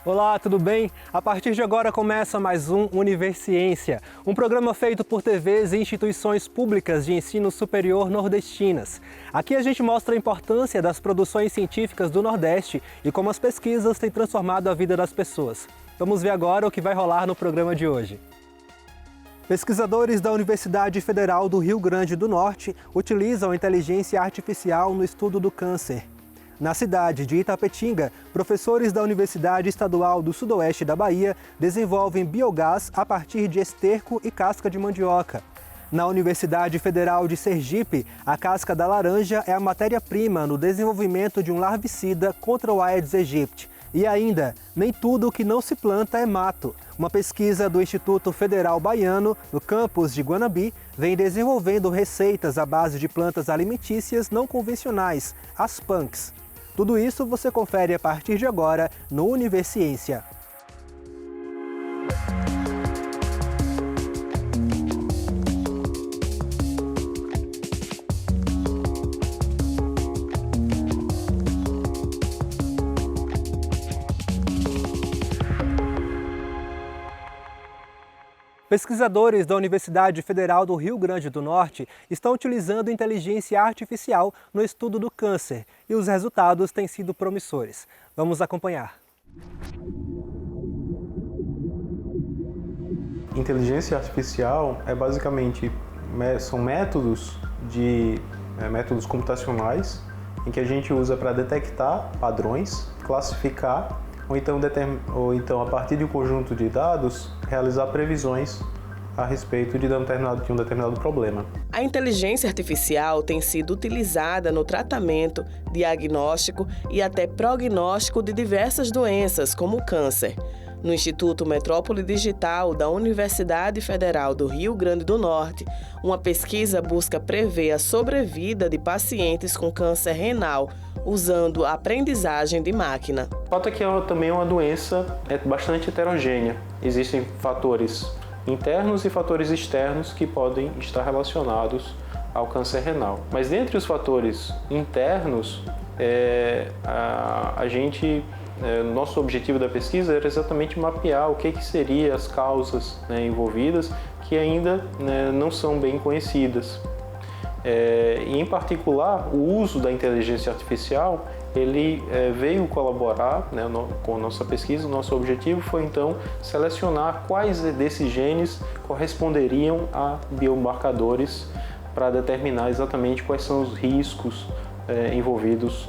Olá, tudo bem? A partir de agora começa mais um Universiência, um programa feito por TVs e instituições públicas de ensino superior nordestinas. Aqui a gente mostra a importância das produções científicas do Nordeste e como as pesquisas têm transformado a vida das pessoas. Vamos ver agora o que vai rolar no programa de hoje. Pesquisadores da Universidade Federal do Rio Grande do Norte utilizam a inteligência artificial no estudo do câncer. Na cidade de Itapetinga, professores da Universidade Estadual do Sudoeste da Bahia desenvolvem biogás a partir de esterco e casca de mandioca. Na Universidade Federal de Sergipe, a casca da laranja é a matéria-prima no desenvolvimento de um larvicida contra o Aedes aegypti. E ainda, nem tudo que não se planta é mato. Uma pesquisa do Instituto Federal Baiano, no campus de Guanabi, vem desenvolvendo receitas à base de plantas alimentícias não convencionais, as punks. Tudo isso você confere a partir de agora no Universiência. Pesquisadores da Universidade Federal do Rio Grande do Norte estão utilizando inteligência artificial no estudo do câncer e os resultados têm sido promissores. Vamos acompanhar. Inteligência artificial é basicamente são métodos computacionais em que a gente usa para detectar padrões, classificar ou então a partir de um conjunto de dados realizar previsões a respeito de um determinado problema. A inteligência artificial tem sido utilizada no tratamento, diagnóstico e até prognóstico de diversas doenças, como o câncer. No Instituto Metrópole Digital da Universidade Federal do Rio Grande do Norte, uma pesquisa busca prever a sobrevida de pacientes com câncer renal, usando a aprendizagem de máquina. O fato é que também é uma doença bastante heterogênea. Existem fatores internos e fatores externos que podem estar relacionados ao câncer renal. Mas dentre os fatores internos, nosso objetivo da pesquisa era exatamente mapear o que seriam as causas envolvidas que ainda não são bem conhecidas. E em particular, o uso da inteligência artificial ele veio colaborar com a nossa pesquisa. O nosso objetivo foi então selecionar quais desses genes corresponderiam a biomarcadores para determinar exatamente quais são os riscos envolvidos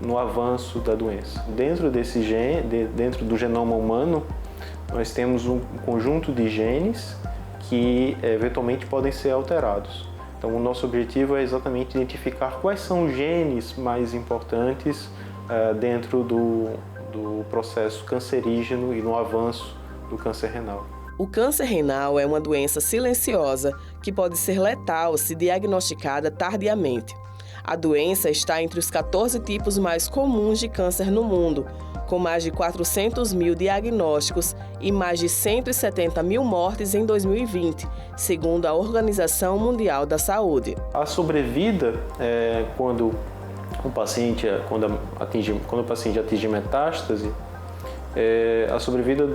no avanço da doença. Dentro do genoma humano, nós temos um conjunto de genes que eventualmente podem ser alterados. Então, o nosso objetivo é exatamente identificar quais são os genes mais importantes dentro do processo cancerígeno e no avanço do câncer renal. O câncer renal é uma doença silenciosa que pode ser letal se diagnosticada tardiamente. A doença está entre os 14 tipos mais comuns de câncer no mundo, com mais de 400 mil diagnósticos e mais de 170 mil mortes em 2020, segundo a Organização Mundial da Saúde. A sobrevida, quando o paciente atinge metástase, a sobrevida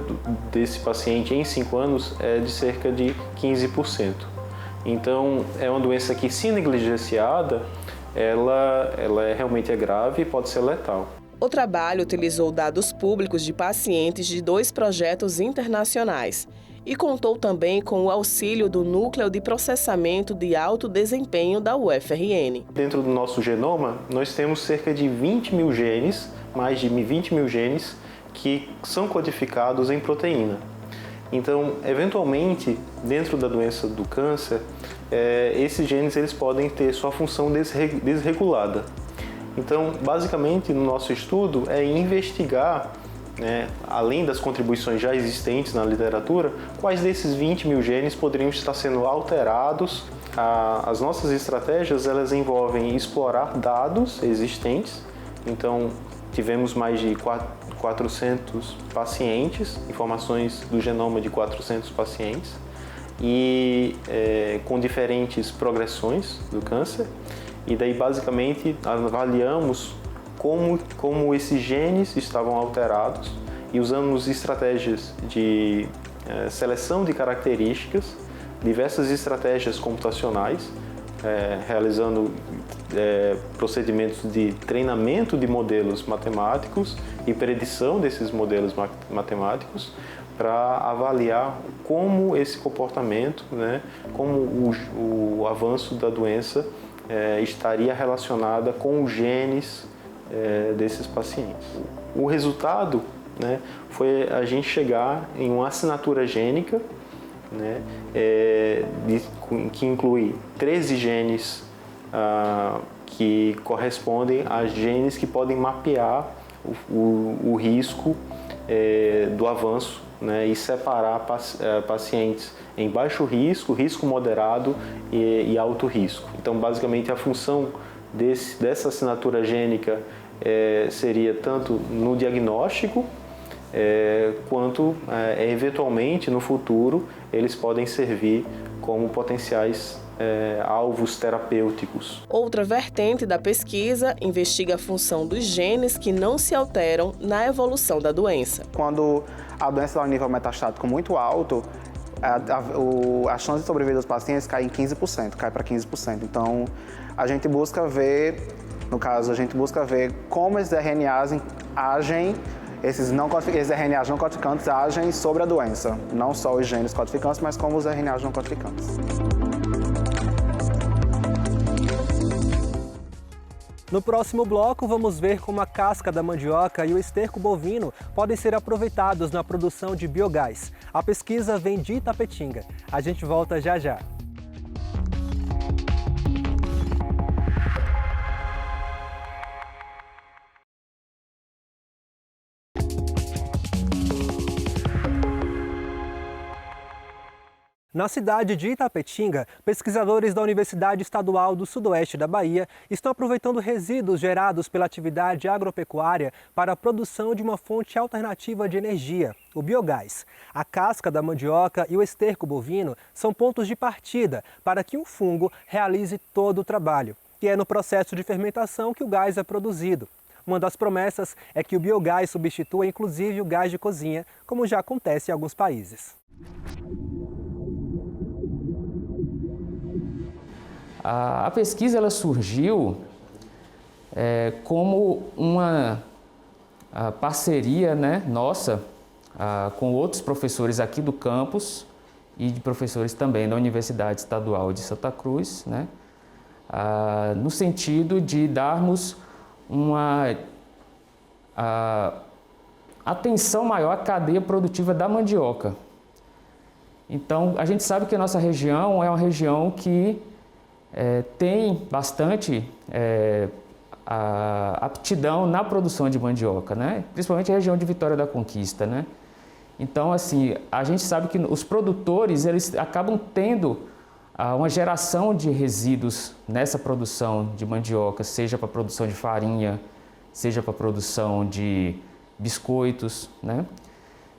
desse paciente em 5 anos é de cerca de 15%. Então, é uma doença que, se negligenciada, ela realmente grave e pode ser letal. O trabalho utilizou dados públicos de pacientes de 2 projetos internacionais e contou também com o auxílio do Núcleo de Processamento de Alto Desempenho da UFRN. Dentro do nosso genoma, nós temos cerca de 20 mil genes, mais de 20 mil genes, que são codificados em proteína. Então, eventualmente, dentro da doença do câncer, esses genes eles podem ter sua função desregulada. Então, basicamente, no nosso estudo é investigar, além das contribuições já existentes na literatura, quais desses 20 mil genes poderiam estar sendo alterados. As nossas estratégias elas envolvem explorar dados existentes. Então, tivemos mais de 400 pacientes, informações do genoma de 400 pacientes, e com diferentes progressões do câncer. E daí, basicamente, avaliamos como esses genes estavam alterados e usamos estratégias de seleção de características, diversas estratégias computacionais, realizando procedimentos de treinamento de modelos matemáticos e predição desses modelos matemáticos para avaliar como esse comportamento, né, como o avanço da doença estaria relacionada com os genes desses pacientes. O resultado, né, foi a gente chegar em uma assinatura gênica, né, que inclui 13 genes que correspondem a genes que podem mapear o risco do avanço, né, e separar pacientes em baixo risco, risco moderado e alto risco. Então, basicamente, a função dessa assinatura gênica seria tanto no diagnóstico, quanto, eventualmente, no futuro, eles podem servir como potenciais alvos terapêuticos. Outra vertente da pesquisa investiga a função dos genes que não se alteram na evolução da doença. Quando a doença dá um nível metastático muito alto, a chance de sobreviver dos pacientes cai em 15%, cai para 15%. Então, a gente busca ver, no caso, como esses RNAs agem, esses RNAs não codificantes agem sobre a doença. Não só os genes codificantes, mas como os RNAs não codificantes. No próximo bloco, vamos ver como a casca da mandioca e o esterco bovino podem ser aproveitados na produção de biogás. A pesquisa vem de Itapetinga. A gente volta já já. Na cidade de Itapetinga, pesquisadores da Universidade Estadual do Sudoeste da Bahia estão aproveitando resíduos gerados pela atividade agropecuária para a produção de uma fonte alternativa de energia, o biogás. A casca da mandioca e o esterco bovino são pontos de partida para que um fungo realize todo o trabalho. E é no processo de fermentação que o gás é produzido. Uma das promessas é que o biogás substitua inclusive o gás de cozinha, como já acontece em alguns países. A pesquisa ela surgiu como uma parceria, né, nossa com outros professores aqui do campus e de professores também da Universidade Estadual de Santa Cruz, né, no sentido de darmos uma atenção maior à cadeia produtiva da mandioca. Então, a gente sabe que a nossa região é uma região que tem bastante aptidão na produção de mandioca, né? Principalmente a região de Vitória da Conquista, né? Então, assim, a gente sabe que os produtores eles acabam tendo uma geração de resíduos nessa produção de mandioca, seja para a produção de farinha, seja para a produção de biscoitos, né?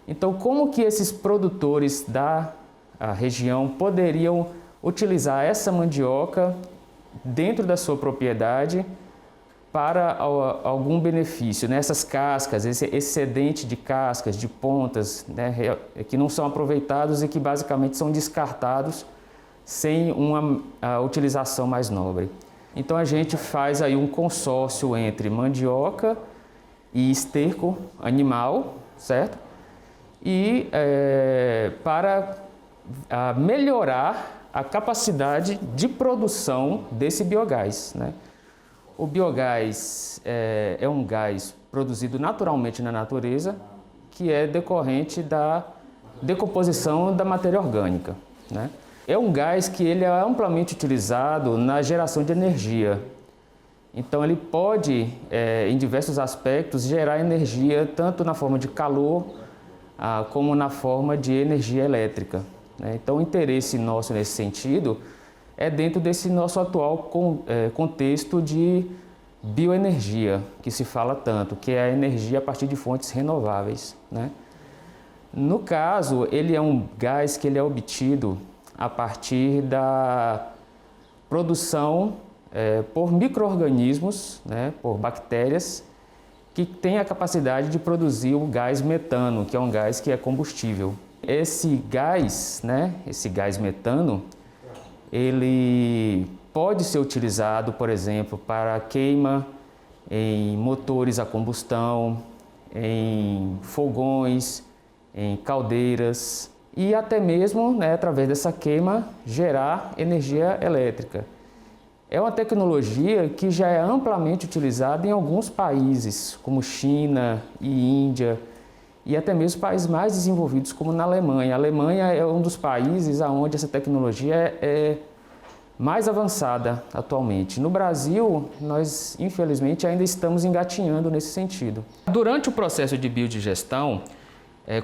Então, como que esses produtores da região poderiam utilizar essa mandioca dentro da sua propriedade para algum benefício, né? Essas cascas, esse excedente de cascas, de pontas, né, que não são aproveitados e que basicamente são descartados sem uma utilização mais nobre. Então a gente faz aí um consórcio entre mandioca e esterco animal, certo? E para melhorar a capacidade de produção desse biogás, né? O biogás é um gás produzido naturalmente na natureza, que é decorrente da decomposição da matéria orgânica, né? É um gás que ele é amplamente utilizado na geração de energia. Então ele pode, em diversos aspectos, gerar energia tanto na forma de calor como na forma de energia elétrica. Então, o interesse nosso nesse sentido é dentro desse nosso atual contexto de bioenergia, que se fala tanto, que é a energia a partir de fontes renováveis, né? No caso, ele é um gás que ele é obtido a partir da produção por micro-organismos, né, por bactérias, que tem a capacidade de produzir o gás metano, que é um gás que é combustível. Esse gás metano, ele pode ser utilizado, por exemplo, para queima em motores a combustão, em fogões, em caldeiras e até mesmo, através dessa queima, gerar energia elétrica. É uma tecnologia que já é amplamente utilizada em alguns países, como China e Índia, e até mesmo países mais desenvolvidos, como na Alemanha. A Alemanha é um dos países onde essa tecnologia é mais avançada atualmente. No Brasil, nós, infelizmente, ainda estamos engatinhando nesse sentido. Durante o processo de biodigestão,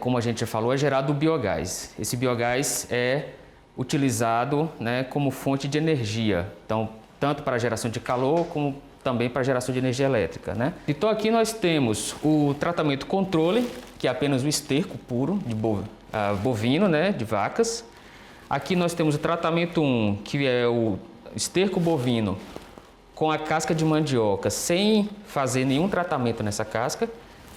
como a gente já falou, é gerado o biogás. Esse biogás é utilizado como fonte de energia, então, tanto para a geração de calor, como também para a geração de energia elétrica. Então, aqui nós temos o tratamento controle, que é apenas o esterco puro de bovino, de vacas. Aqui nós temos o tratamento 1, que é o esterco bovino com a casca de mandioca, sem fazer nenhum tratamento nessa casca.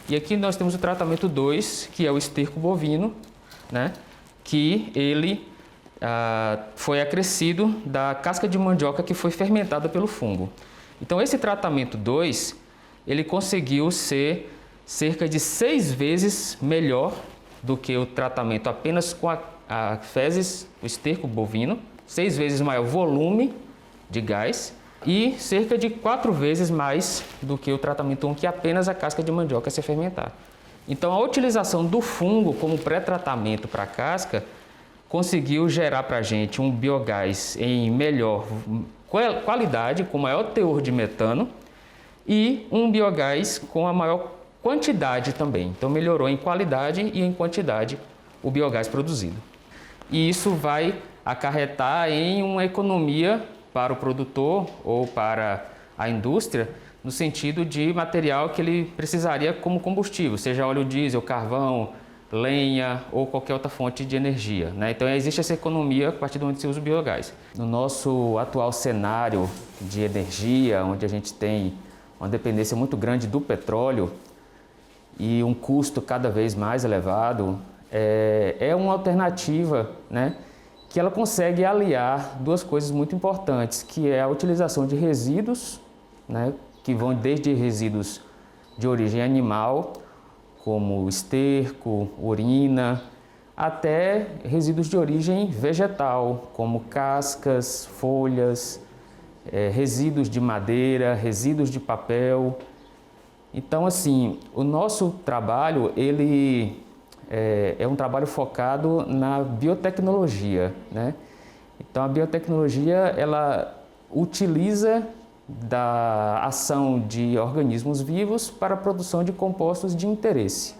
E aqui nós temos o tratamento 2, que é o esterco bovino, que ele foi acrescido da casca de mandioca que foi fermentada pelo fungo. Então, esse tratamento 2, ele conseguiu ser cerca de 6 vezes melhor do que o tratamento apenas com a fezes, o esterco bovino, 6 vezes maior volume de gás e cerca de 4 vezes mais do que o tratamento 1, que é apenas a casca de mandioca se fermentar. Então, a utilização do fungo como pré-tratamento para a casca conseguiu gerar para a gente um biogás em melhor qualidade, com maior teor de metano, e um biogás com a maior quantidade também. Então, melhorou em qualidade e em quantidade o biogás produzido. E isso vai acarretar em uma economia para o produtor ou para a indústria, no sentido de material que ele precisaria como combustível, seja óleo diesel, carvão, lenha ou qualquer outra fonte de energia. Então, existe essa economia a partir do momento que se usa o biogás. No nosso atual cenário de energia, onde a gente tem uma dependência muito grande do petróleo e um custo cada vez mais elevado, é uma alternativa que ela consegue aliar duas coisas muito importantes, que é a utilização de resíduos, que vão desde resíduos de origem animal, como esterco, urina, até resíduos de origem vegetal, como cascas, folhas, resíduos de madeira, resíduos de papel. Então, assim, o nosso trabalho, ele é um trabalho focado na biotecnologia, Então, a biotecnologia, ela utiliza da ação de organismos vivos para a produção de compostos de interesse.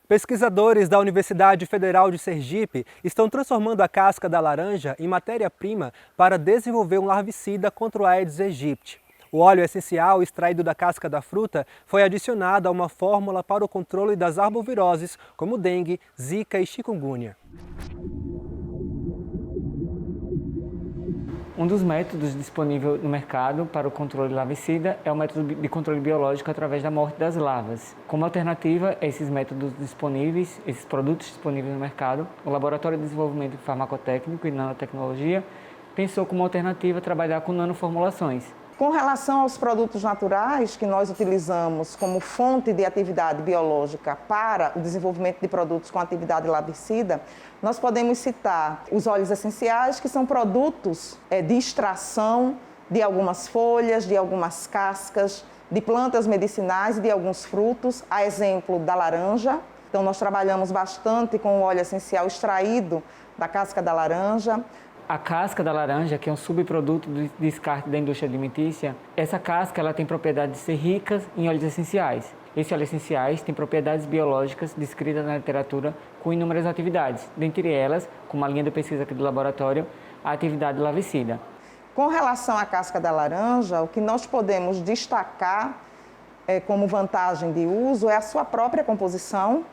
Pesquisadores da Universidade Federal de Sergipe estão transformando a casca da laranja em matéria-prima para desenvolver um larvicida contra o Aedes aegypti. O óleo essencial extraído da casca da fruta foi adicionado a uma fórmula para o controle das arboviroses, como dengue, zika e chikungunya. Um dos métodos disponíveis no mercado para o controle larvicida é o método de controle biológico através da morte das larvas. Como alternativa a esses métodos disponíveis, esses produtos disponíveis no mercado, o Laboratório de Desenvolvimento Farmacotécnico e Nanotecnologia pensou como alternativa trabalhar com nanoformulações. Com relação aos produtos naturais que nós utilizamos como fonte de atividade biológica para o desenvolvimento de produtos com atividade larvicida, nós podemos citar os óleos essenciais, que são produtos de extração de algumas folhas, de algumas cascas, de plantas medicinais e de alguns frutos, a exemplo da laranja. Então, nós trabalhamos bastante com o óleo essencial extraído da casca da laranja. A casca da laranja, que é um subproduto do descarte da indústria alimentícia, essa casca ela tem propriedade de ser rica em óleos essenciais. Esses óleos essenciais têm propriedades biológicas descritas na literatura com inúmeras atividades, dentre elas, como a linha de pesquisa aqui do laboratório, a atividade larvicida. Com relação à casca da laranja, o que nós podemos destacar como vantagem de uso é a sua própria composição.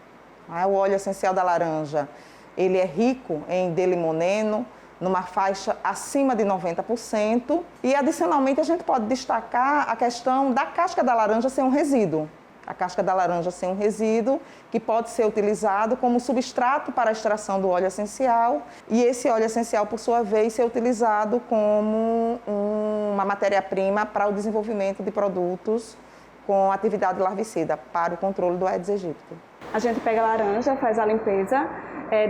O óleo essencial da laranja, ele é rico em D-limoneno, numa faixa acima de 90%. E, adicionalmente, a gente pode destacar a questão da casca da laranja ser um resíduo. A casca da laranja ser um resíduo que pode ser utilizado como substrato para a extração do óleo essencial e esse óleo essencial, por sua vez, ser utilizado como uma matéria-prima para o desenvolvimento de produtos com atividade larvicida para o controle do Aedes aegypti. A gente pega a laranja, faz a limpeza,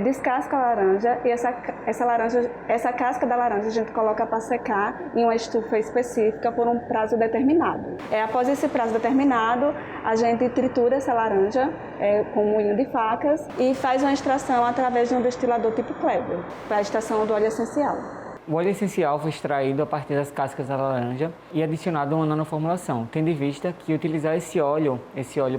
descasca a laranja e essa casca da laranja a gente coloca para secar em uma estufa específica por um prazo determinado. Após esse prazo determinado, a gente tritura essa laranja com um moinho de facas e faz uma extração através de um destilador tipo Kleber, para a extração do óleo essencial. O óleo essencial foi extraído a partir das cascas da laranja e adicionado a uma nanoformulação, tendo em vista que utilizar esse óleo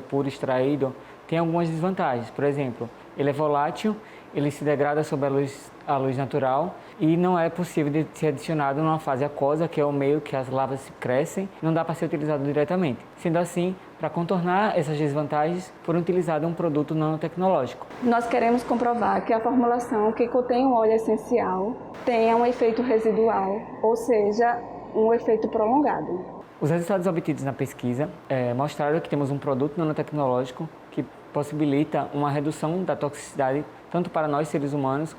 puro extraído, tem algumas desvantagens. Por exemplo, ele é volátil, ele se degrada sob a luz natural e não é possível de ser adicionado numa fase aquosa, que é o meio que as larvas crescem, não dá para ser utilizado diretamente. Sendo assim, para contornar essas desvantagens, foi utilizado um produto nanotecnológico. Nós queremos comprovar que a formulação que contém o óleo essencial tenha um efeito residual, ou seja, um efeito prolongado. Os resultados obtidos na pesquisa mostraram que temos um produto nanotecnológico que possibilita uma redução da toxicidade tanto para nós seres humanos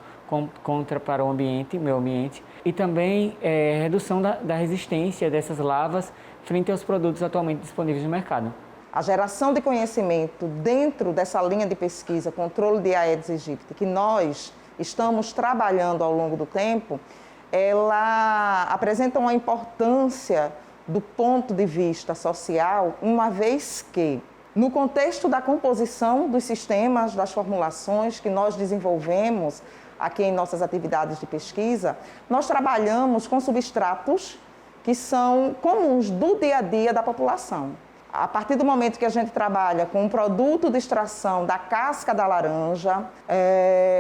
contra para o ambiente, meio ambiente, e também redução da resistência dessas larvas frente aos produtos atualmente disponíveis no mercado. A geração de conhecimento dentro dessa linha de pesquisa, controle de Aedes aegypti, que nós estamos trabalhando ao longo do tempo, ela apresenta uma importância do ponto de vista social, uma vez que, no contexto da composição dos sistemas, das formulações que nós desenvolvemos aqui em nossas atividades de pesquisa, nós trabalhamos com substratos que são comuns do dia a dia da população. A partir do momento que a gente trabalha com um produto de extração da casca da laranja,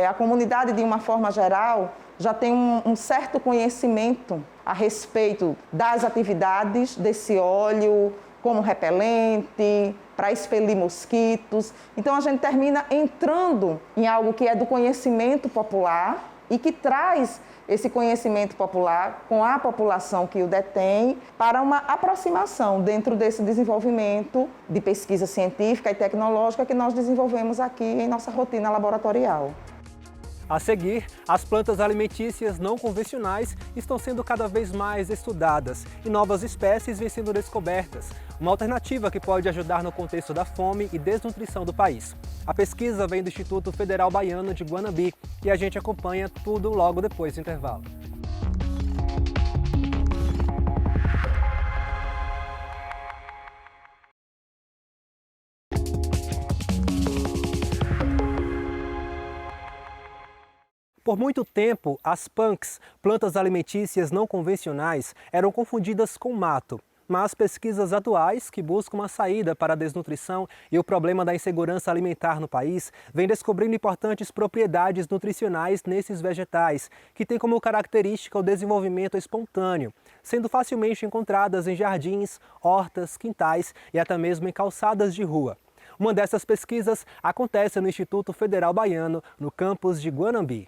a comunidade, de uma forma geral, já tem um certo conhecimento a respeito das atividades desse óleo, como repelente, para expelir mosquitos. Então, a gente termina entrando em algo que é do conhecimento popular e que traz esse conhecimento popular com a população que o detém para uma aproximação dentro desse desenvolvimento de pesquisa científica e tecnológica que nós desenvolvemos aqui em nossa rotina laboratorial. A seguir, as plantas alimentícias não convencionais estão sendo cada vez mais estudadas e novas espécies vêm sendo descobertas, uma alternativa que pode ajudar no contexto da fome e desnutrição do país. A pesquisa vem do Instituto Federal Baiano de Guanambi e a gente acompanha tudo logo depois do intervalo. Por muito tempo, as punks, plantas alimentícias não convencionais, eram confundidas com mato. Mas pesquisas atuais, que buscam uma saída para a desnutrição e o problema da insegurança alimentar no país, vêm descobrindo importantes propriedades nutricionais nesses vegetais, que têm como característica o desenvolvimento espontâneo, sendo facilmente encontradas em jardins, hortas, quintais e até mesmo em calçadas de rua. Uma dessas pesquisas acontece no Instituto Federal Baiano, no campus de Guanambi.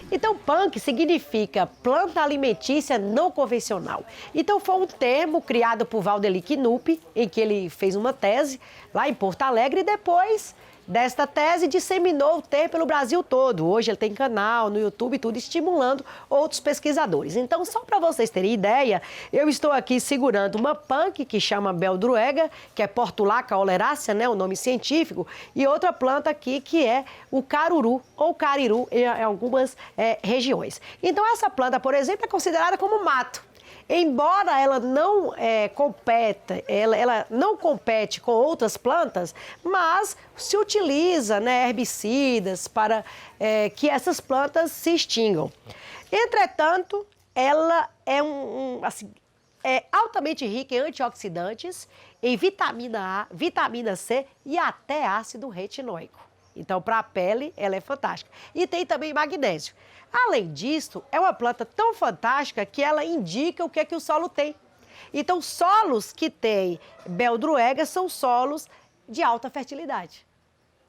Então, punk significa planta alimentícia não convencional. Então, foi um termo criado por Valdeli Knupp, em que ele fez uma tese lá em Porto Alegre e depois desta tese disseminou o termo pelo Brasil todo. Hoje ele tem canal no YouTube e tudo, estimulando outros pesquisadores. Então, só para vocês terem ideia, eu estou aqui segurando uma punk que chama Beldroega, que é Portulaca oleracea, né, o nome científico, e outra planta aqui que é o caruru ou cariru em algumas regiões. Então, essa planta, por exemplo, é considerada como mato. Embora ela não ela não compete com outras plantas, mas se utiliza, né, herbicidas para que essas plantas se extingam. Entretanto, ela é altamente rica em antioxidantes, em vitamina A, vitamina C e até ácido retinóico. Então, para a pele, ela é fantástica. E tem também magnésio. Além disso, é uma planta tão fantástica que ela indica o que é que o solo tem. Então, solos que têm Beldroega são solos de alta fertilidade.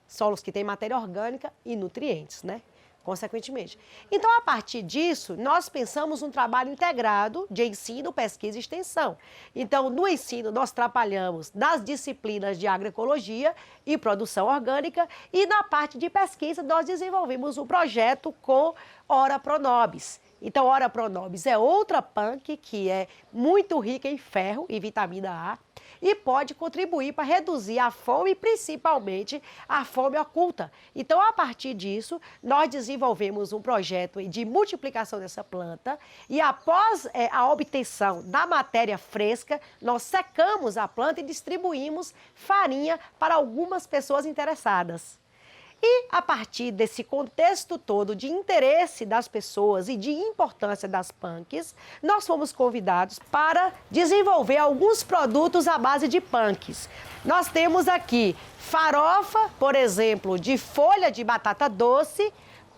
solos que têm matéria orgânica e nutrientes, né? Consequentemente. Então, a partir disso, nós pensamos um trabalho integrado de ensino, pesquisa e extensão. Então, no ensino, nós trabalhamos nas disciplinas de agroecologia e produção orgânica e na parte de pesquisa, nós desenvolvemos um projeto com Ora Pronobis. Então, Ora Pronobis é outra punk que é muito rica em ferro e vitamina A e pode contribuir para reduzir a fome, principalmente a fome oculta. Então, a partir disso, nós desenvolvemos um projeto de multiplicação dessa planta e após a obtenção da matéria fresca, nós secamos a planta e distribuímos farinha para algumas pessoas interessadas. E, a partir desse contexto todo de interesse das pessoas e de importância das punks, nós fomos convidados para desenvolver alguns produtos à base de punks. Nós temos aqui farofa, por exemplo, de folha de batata doce,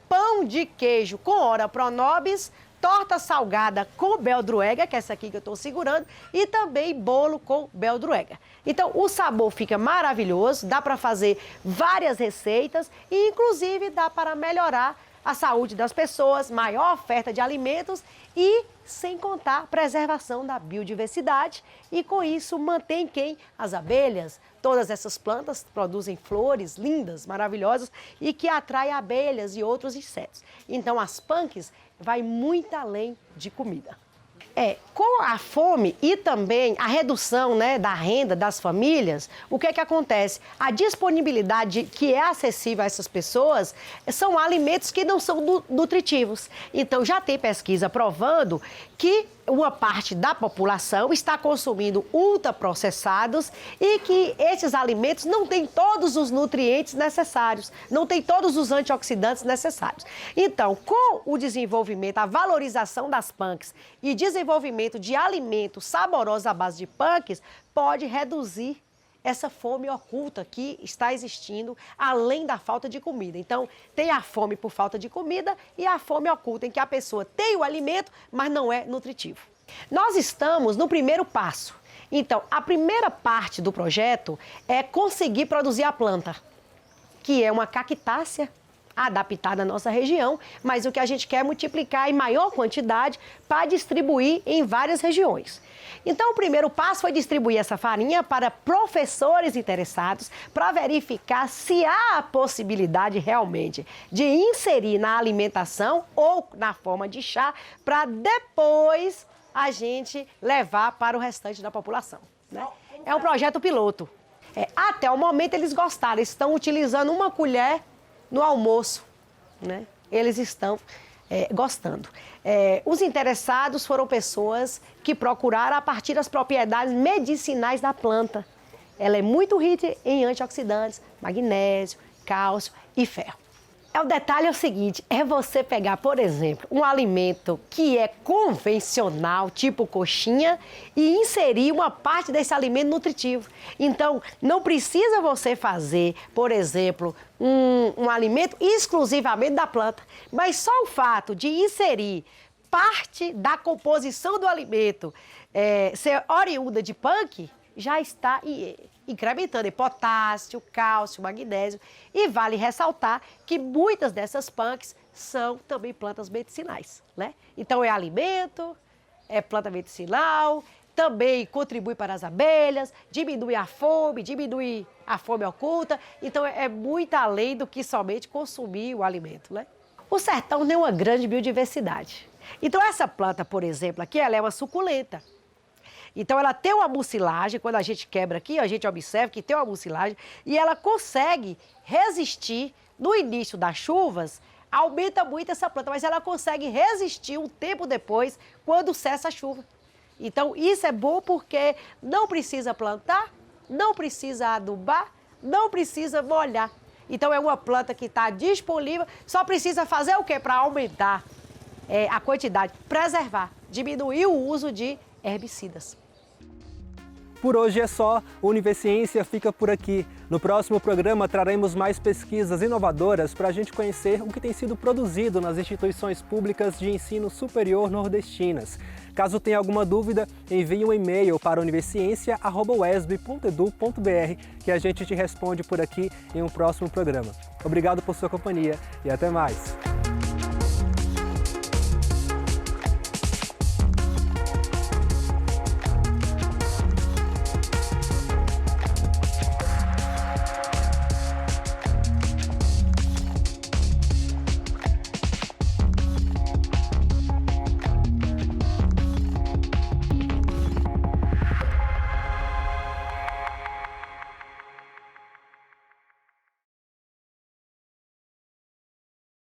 pão de queijo com Ora Pronobis, torta salgada com beldroega, que é essa aqui que eu estou segurando, e também bolo com beldroega. Então, o sabor fica maravilhoso, dá para fazer várias receitas e, inclusive, dá para melhorar a saúde das pessoas, maior oferta de alimentos e, sem contar, preservação da biodiversidade e, com isso, mantém quem? As abelhas. Todas essas plantas produzem flores lindas, maravilhosas e que atraem abelhas e outros insetos. Então, as punks vai muito além de comida. Com a fome e também a redução, né, da renda das famílias, o que é que acontece? A disponibilidade que é acessível a essas pessoas são alimentos que não são nutritivos. Então, já tem pesquisa provando que uma parte da população está consumindo ultraprocessados e que esses alimentos não têm todos os nutrientes necessários, não têm todos os antioxidantes necessários. Então, com o desenvolvimento, a valorização das punks e desenvolvimento de alimentos saborosos à base de punks, pode reduzir essa fome oculta que está existindo além da falta de comida. Então, tem a fome por falta de comida e a fome oculta em que a pessoa tem o alimento, mas não é nutritivo. Nós estamos no primeiro passo. Então, a primeira parte do projeto é conseguir produzir a planta, que é uma cactácea adaptada à nossa região, mas o que a gente quer é multiplicar em maior quantidade para distribuir em várias regiões. Então, o primeiro passo foi distribuir essa farinha para professores interessados para verificar se há a possibilidade realmente de inserir na alimentação ou na forma de chá para depois a gente levar para o restante da população, né? É um projeto piloto. Até o momento eles gostaram, eles estão utilizando uma colher no almoço, né? Eles estão gostando. Os interessados foram pessoas que procuraram a partir das propriedades medicinais da planta. Ela é muito rica em antioxidantes, magnésio, cálcio e ferro. O detalhe é o seguinte, é você pegar, por exemplo, um alimento que é convencional, tipo coxinha, e inserir uma parte desse alimento nutritivo. Então, não precisa você fazer, por exemplo, um alimento exclusivamente da planta, mas só o fato de inserir parte da composição do alimento ser oriunda de punk, já está incrementando em potássio, cálcio, magnésio. E vale ressaltar que muitas dessas punks são também plantas medicinais, né? Então, é alimento, é planta medicinal, também contribui para as abelhas, diminui a fome oculta. Então, é muito além do que somente consumir o alimento, né? O sertão tem uma grande biodiversidade. Então, essa planta, por exemplo, aqui, ela é uma suculenta. Então, ela tem uma mucilagem, quando a gente quebra aqui, a gente observa que tem uma mucilagem e ela consegue resistir no início das chuvas, aumenta muito essa planta, mas ela consegue resistir um tempo depois, quando cessa a chuva. Então, isso é bom porque não precisa plantar, não precisa adubar, não precisa molhar. Então, é uma planta que está disponível, só precisa fazer o quê? Para aumentar a quantidade, preservar, diminuir o uso de herbicidas. Por hoje é só, o Univerciência fica por aqui. No próximo programa traremos mais pesquisas inovadoras para a gente conhecer o que tem sido produzido nas instituições públicas de ensino superior nordestinas. Caso tenha alguma dúvida, envie um e-mail para universiencia@uesb.edu.br que a gente te responde por aqui em um próximo programa. Obrigado por sua companhia e até mais!